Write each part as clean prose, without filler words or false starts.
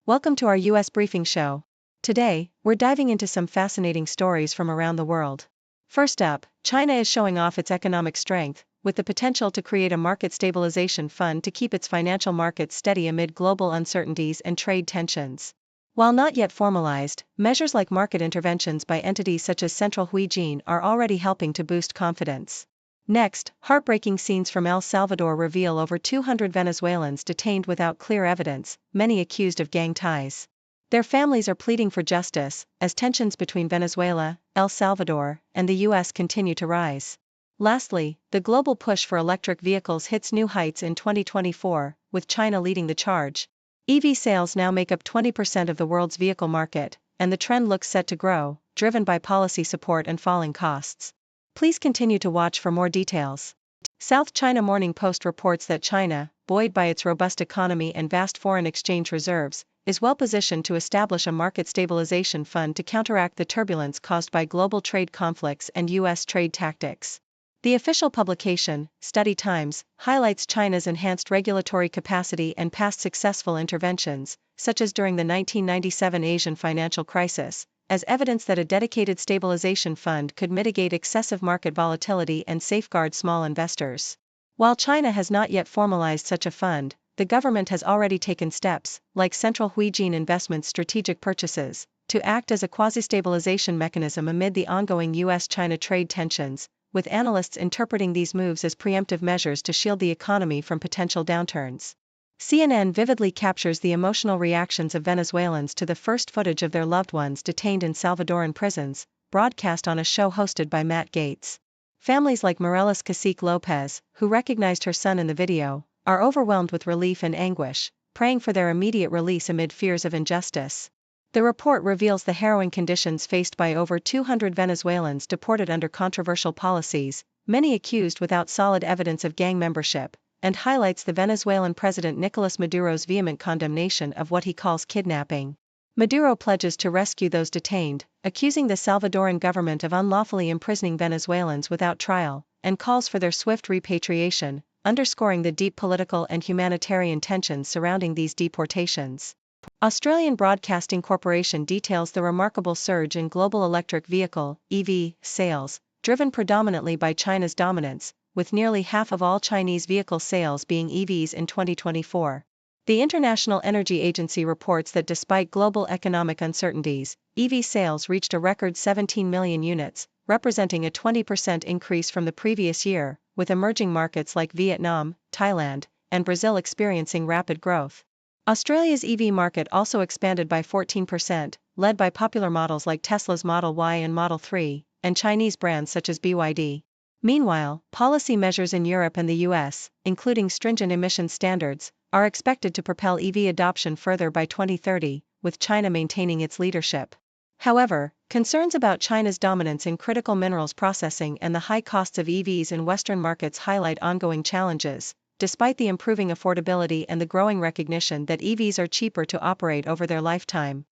Welcome to our U.S. Briefing Show. Today, we're diving into some fascinating stories from around the world. First up, China is showing off its economic strength, with the potential to create a market stabilization fund to keep its financial markets steady amid global uncertainties and trade tensions. While not yet formalized, measures like market interventions by entities such as Central Huijin are already helping to boost confidence. Next, heartbreaking scenes from El Salvador reveal over 200 Venezuelans detained without clear evidence, many accused of gang ties. Their families are pleading for justice, as tensions between Venezuela, El Salvador, and the U.S. continue to rise. Lastly, the global push for electric vehicles hits new heights in 2024, with China leading the charge. EV sales now make up 20% of the world's vehicle market, and the trend looks set to grow, driven by policy support and falling costs. Please continue to watch for more details. South China Morning Post reports that China, buoyed by its robust economy and vast foreign exchange reserves, is well positioned to establish a market stabilization fund to counteract the turbulence caused by global trade conflicts and U.S. trade tactics. The official publication, Study Times, highlights China's enhanced regulatory capacity and past successful interventions, such as during the 1997 Asian financial crisis, as evidence that a dedicated stabilization fund could mitigate excessive market volatility and safeguard small investors. While China has not yet formalized such a fund, the government has already taken steps, like Central Huijin Investments' strategic purchases, to act as a quasi-stabilization mechanism amid the ongoing U.S.-China trade tensions, with analysts interpreting these moves as preemptive measures to shield the economy from potential downturns. CNN vividly captures the emotional reactions of Venezuelans to the first footage of their loved ones detained in Salvadoran prisons, broadcast on a show hosted by Matt Gaetz. Families like Morelis Cacique Lopez, who recognized her son in the video, are overwhelmed with relief and anguish, praying for their immediate release amid fears of injustice. The report reveals the harrowing conditions faced by over 200 Venezuelans deported under controversial policies, many accused without solid evidence of gang membership, and highlights the Venezuelan President Nicolas Maduro's vehement condemnation of what he calls kidnapping. Maduro pledges to rescue those detained, accusing the Salvadoran government of unlawfully imprisoning Venezuelans without trial, and calls for their swift repatriation, underscoring the deep political and humanitarian tensions surrounding these deportations. Australian Broadcasting Corporation details the remarkable surge in global electric vehicle (EV) sales, driven predominantly by China's dominance, with nearly half of all Chinese vehicle sales being EVs in 2024. The International Energy Agency reports that despite global economic uncertainties, EV sales reached a record 17 million units, representing a 20% increase from the previous year, with emerging markets like Vietnam, Thailand, and Brazil experiencing rapid growth. Australia's EV market also expanded by 14%, led by popular models like Tesla's Model Y and Model 3, and Chinese brands such as BYD. Meanwhile, policy measures in Europe and the US, including stringent emission standards, are expected to propel EV adoption further by 2030, with China maintaining its leadership. However, concerns about China's dominance in critical minerals processing and the high costs of EVs in Western markets highlight ongoing challenges, despite the improving affordability and the growing recognition that EVs are cheaper to operate over their lifetime.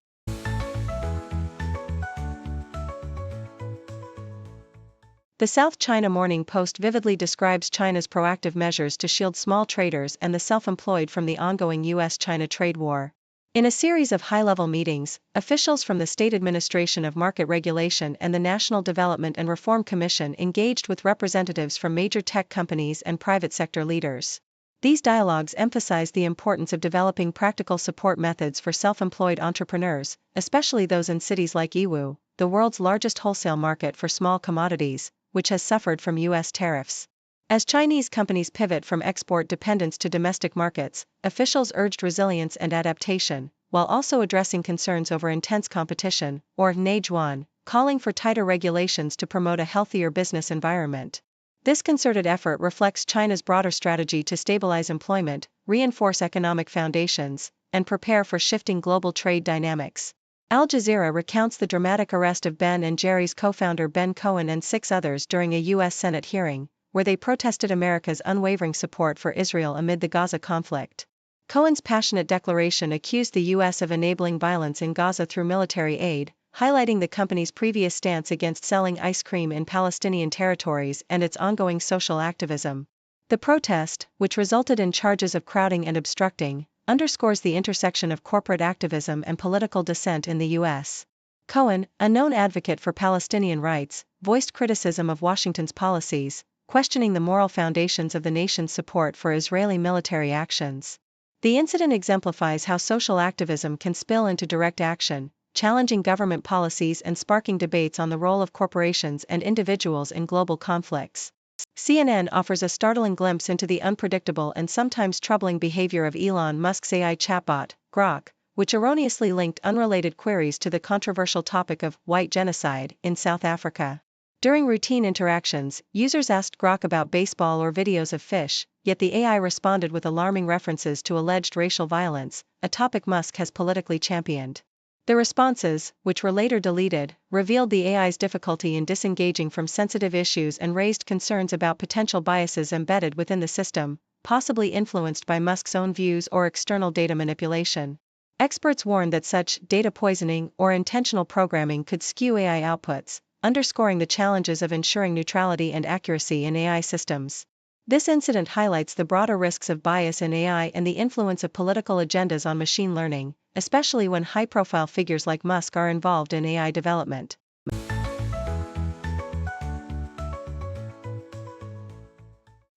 The South China Morning Post vividly describes China's proactive measures to shield small traders and the self-employed from the ongoing U.S.-China trade war. In a series of high-level meetings, officials from the State Administration of Market Regulation and the National Development and Reform Commission engaged with representatives from major tech companies and private sector leaders. These dialogues emphasize the importance of developing practical support methods for self-employed entrepreneurs, especially those in cities like Yiwu, the world's largest wholesale market for small commodities, which has suffered from U.S. tariffs. As Chinese companies pivot from export dependence to domestic markets, officials urged resilience and adaptation, while also addressing concerns over intense competition, or Neijuan, calling for tighter regulations to promote a healthier business environment. This concerted effort reflects China's broader strategy to stabilize employment, reinforce economic foundations, and prepare for shifting global trade dynamics. Al Jazeera recounts the dramatic arrest of Ben & Jerry's co-founder Ben Cohen and 6 others during a U.S. Senate hearing, where they protested America's unwavering support for Israel amid the Gaza conflict. Cohen's passionate declaration accused the U.S. of enabling violence in Gaza through military aid, highlighting the company's previous stance against selling ice cream in Palestinian territories and its ongoing social activism. The protest, which resulted in charges of crowding and obstructing, underscores the intersection of corporate activism and political dissent in the U.S. Cohen, a known advocate for Palestinian rights, voiced criticism of Washington's policies, questioning the moral foundations of the nation's support for Israeli military actions. The incident exemplifies how social activism can spill into direct action, challenging government policies and sparking debates on the role of corporations and individuals in global conflicts. CNN offers a startling glimpse into the unpredictable and sometimes troubling behavior of Elon Musk's AI chatbot, Grok, which erroneously linked unrelated queries to the controversial topic of white genocide in South Africa. During routine interactions, users asked Grok about baseball or videos of fish, yet the AI responded with alarming references to alleged racial violence, a topic Musk has politically championed. The responses, which were later deleted, revealed the AI's difficulty in disengaging from sensitive issues and raised concerns about potential biases embedded within the system, possibly influenced by Musk's own views or external data manipulation. Experts warn that such data poisoning or intentional programming could skew AI outputs, underscoring the challenges of ensuring neutrality and accuracy in AI systems. This incident highlights the broader risks of bias in AI and the influence of political agendas on machine learning, especially when high-profile figures like Musk are involved in AI development.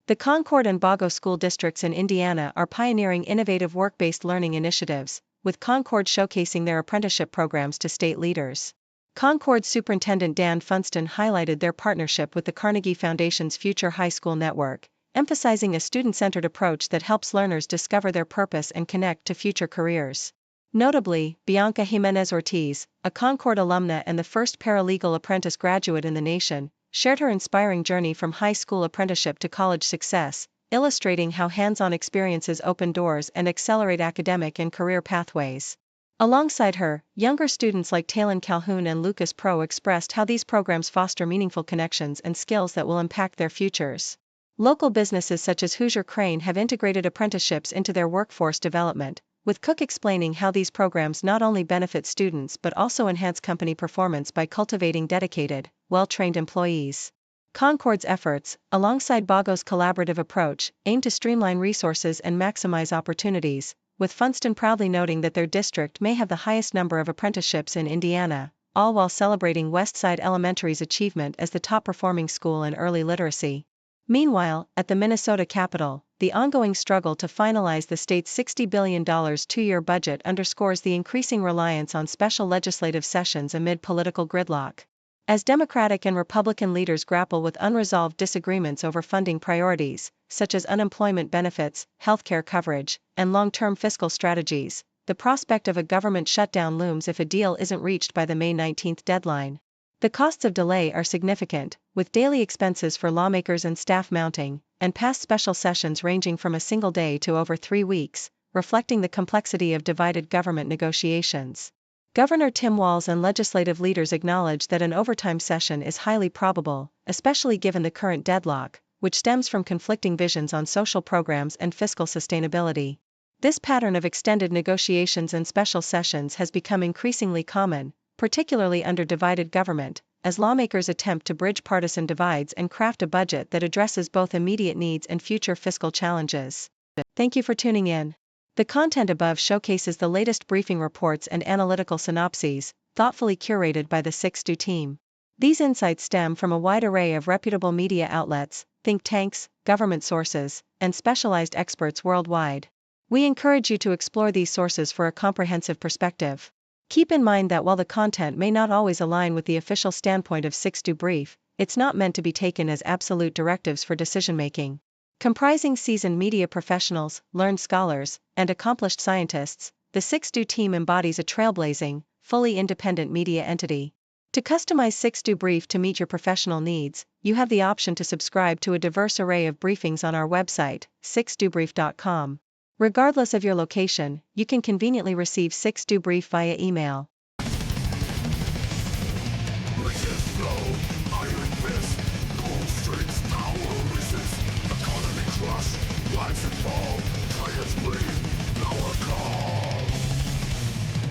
The Concord and Bago school districts in Indiana are pioneering innovative work-based learning initiatives, with Concord showcasing their apprenticeship programs to state leaders. Concord Superintendent Dan Funston highlighted their partnership with the Carnegie Foundation's Future High School Network, emphasizing a student-centered approach that helps learners discover their purpose and connect to future careers. Notably, Bianca Jimenez Ortiz, a Concord alumna and the first paralegal apprentice graduate in the nation, shared her inspiring journey from high school apprenticeship to college success, illustrating how hands-on experiences open doors and accelerate academic and career pathways. Alongside her, younger students like Talon Calhoun and Lucas Pro expressed how these programs foster meaningful connections and skills that will impact their futures. Local businesses such as Hoosier Crane have integrated apprenticeships into their workforce development, with Cook explaining how these programs not only benefit students but also enhance company performance by cultivating dedicated, well-trained employees. Concord's efforts, alongside Bago's collaborative approach, aim to streamline resources and maximize opportunities, with Funston proudly noting that their district may have the highest number of apprenticeships in Indiana, all while celebrating Westside Elementary's achievement as the top-performing school in early literacy. Meanwhile, at the Minnesota Capitol, the ongoing struggle to finalize the state's $60 billion two-year budget underscores the increasing reliance on special legislative sessions amid political gridlock. As Democratic and Republican leaders grapple with unresolved disagreements over funding priorities, such as unemployment benefits, healthcare coverage, and long-term fiscal strategies, the prospect of a government shutdown looms if a deal isn't reached by the May 19 deadline. The costs of delay are significant, with daily expenses for lawmakers and staff mounting, and past special sessions ranging from a single day to over 3 weeks, reflecting the complexity of divided government negotiations. Governor Tim Walz and legislative leaders acknowledge that an overtime session is highly probable, especially given the current deadlock, which stems from conflicting visions on social programs and fiscal sustainability. This pattern of extended negotiations and special sessions has become increasingly common, particularly under divided government, as lawmakers attempt to bridge partisan divides and craft a budget that addresses both immediate needs and future fiscal challenges. Thank you for tuning in. The content above showcases the latest briefing reports and analytical synopses, thoughtfully curated by the 6Do team. These insights stem from a wide array of reputable media outlets, think tanks, government sources, and specialized experts worldwide. We encourage you to explore these sources for a comprehensive perspective. Keep in mind that while the content may not always align with the official standpoint of 6Do Brief, it's not meant to be taken as absolute directives for decision-making. Comprising seasoned media professionals, learned scholars, and accomplished scientists, the 6Do team embodies a trailblazing, fully independent media entity. To customize 6Do Brief to meet your professional needs, you have the option to subscribe to a diverse array of briefings on our website, 6dobrief.com. Regardless of your location, you can conveniently receive 6Do Brief via email. Rise and fall, giants bleed, power call.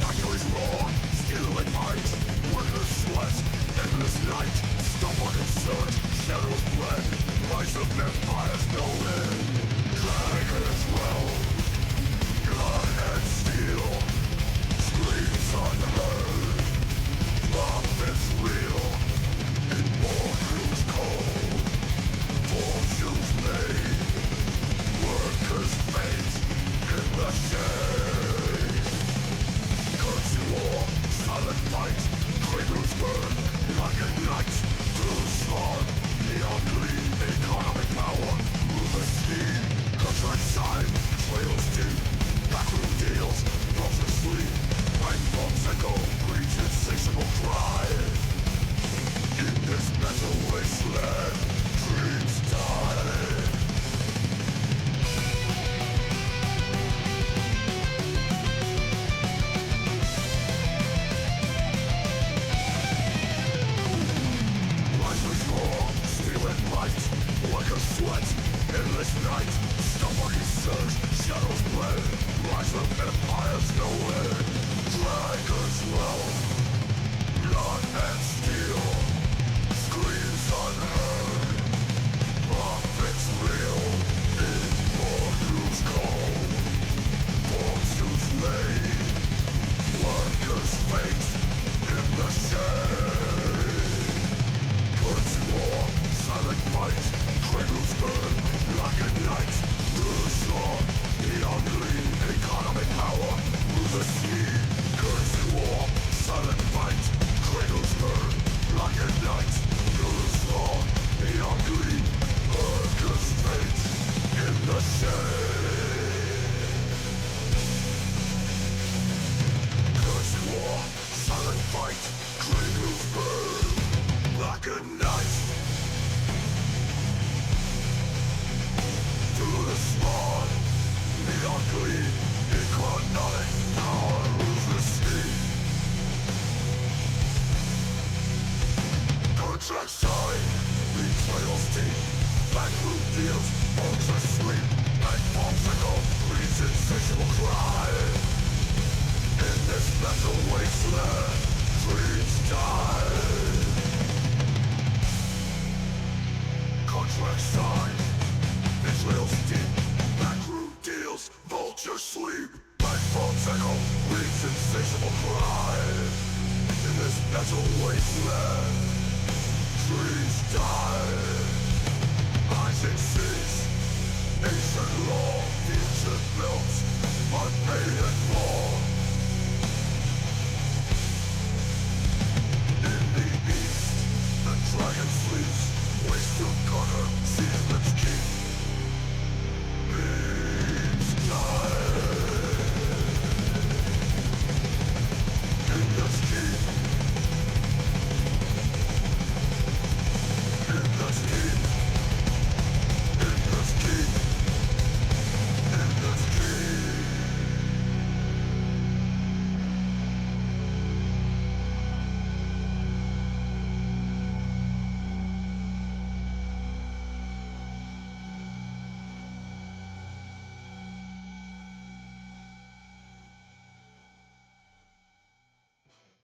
Anger is wrong, skill and might, workers sweat, endless night, stubborn and search, shadows blend, rise of empires no end. Drag as well, God. the shade. Currency war, silent fight, cradles burn like a night. Through the storm, neon gleam, economic power, movement speed, contract sign, trails deep, backroom deals, falls asleep, bank bombs echo, greed's insatiable cry. In this mental wasteland, dreams die. Like a sweat, endless night, stubborn surge, shadows blend, rise of empires no end. Dragons wealth, blood and steel, screams unheard, prophets real, immortals cold, fortunes laid, workers fate in the shade. Currency war, silent fight, cradles burn like a night. Through the storm, neon gleam, economic power, move the sea. Currency war, silent fight, cradles burn like a night. Through the storm, neon gleam, workers fate in the shade. Currency war, silent fight, cradles burn like a night. Through the spawn, neon gleam, economic power moves the sea. Contract sign, betrayals deep, backroom deals, folks asleep, bank bombs echo, greed's insatiable cry. In this mental wasteland, dreams die. Contract sign, betrayals deep, backroom deals, vultures sleep, bank bombs echo, greed's insatiable cry. In this mental wasteland, dreams die. Eyes and seas, ancient law, ancient melts,